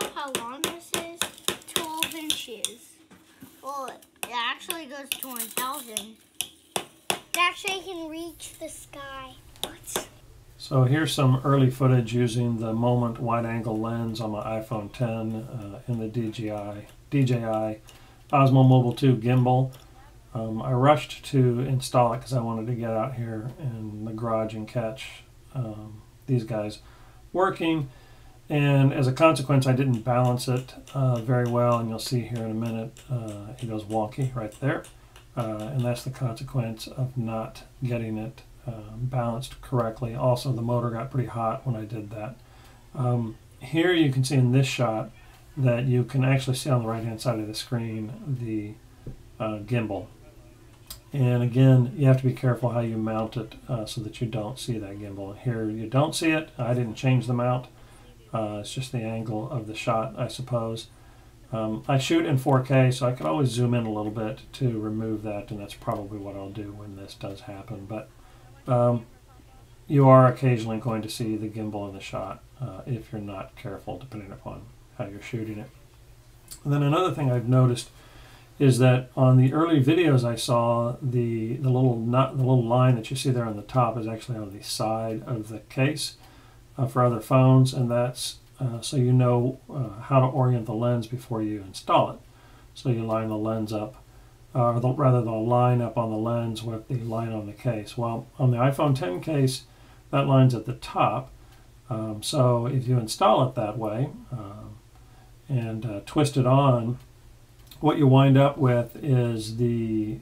know how long this is? 12 inches. Well, it actually goes to 1,000. It actually can reach the sky. What? So here's some early footage using the Moment wide-angle lens on my iPhone 10 in the DJI Osmo Mobile 2 gimbal. I rushed to install it because I wanted to get out here in the garage and catch these guys working. And as a consequence, I didn't balance it very well, and you'll see here in a minute it goes wonky right there. And that's the consequence of not getting it balanced correctly. Also, the motor got pretty hot when I did that. Here you can see in this shot that you can actually see on the right hand side of the screen the gimbal. And again, you have to be careful how you mount it so that you don't see that gimbal. Here you don't see it. I didn't change the mount. It's just the angle of the shot, I suppose. I shoot in 4K, so I can always zoom in a little bit to remove that, and that's probably what I'll do when this does happen. But you are occasionally going to see the gimbal in the shot if you're not careful, depending upon how you're shooting it. And then another thing I've noticed is that on the early videos I saw, the little line that you see there on the top is actually on the side of the case for other phones, and that's so you know how to orient the lens before you install it. So you line the lens up, or rather the line up on the lens with the line on the case. Well, on the iPhone 10 case, that line's at the top. So if you install it that way and twist it on, what you wind up with is the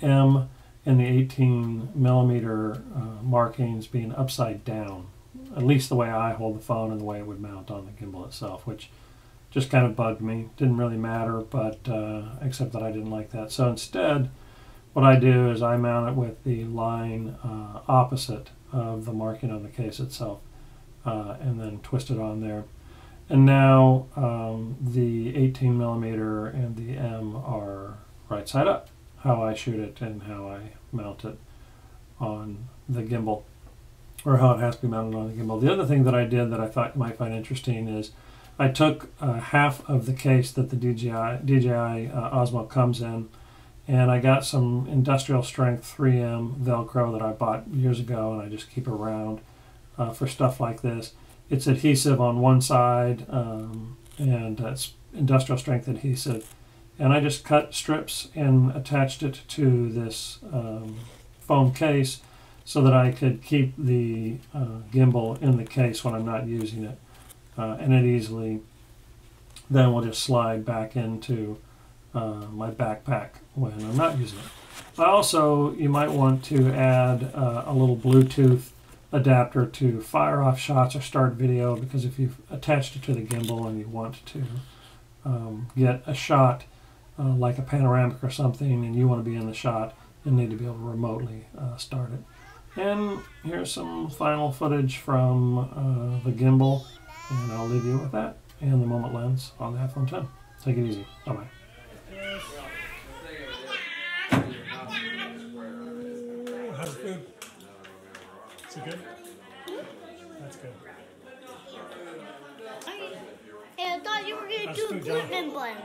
M and the 18mm markings being upside down, at least the way I hold the phone and the way it would mount on the gimbal itself, which just kind of bugged me. Didn't really matter, but except that I didn't like that. So instead, what I do is I mount it with the line opposite of the marking on the case itself, and then twist it on there. And now the 18mm and the M are right side up, how I shoot it and how I mount it on the gimbal, or how it has to be mounted on the gimbal. The other thing that I did that I thought you might find interesting is I took half of the case that the DJI Osmo comes in, and I got some industrial strength 3M Velcro that I bought years ago, and I just keep around for stuff like this. It's adhesive on one side, and it's industrial strength adhesive. And I just cut strips and attached it to this foam case so that I could keep the gimbal in the case when I'm not using it. And it easily then will just slide back into my backpack when I'm not using it. Also, you might want to add a little Bluetooth adapter to fire off shots or start video, because if you've attached it to the gimbal and you want to get a shot like a panoramic or something and you want to be in the shot, you need to be able to remotely start it. And here's some final footage from the gimbal, and I'll leave you with that and the Moment lens on the iPhone 10. Take it easy. Bye-bye. How's the food? Is it good? That's good. I thought you were going to do a gluten blend.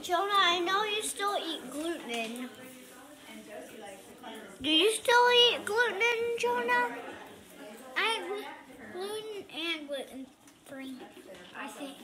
Jonah, I know you still eat gluten. Do you still eat gluten, Jonah? I have gluten and gluten-free, I think.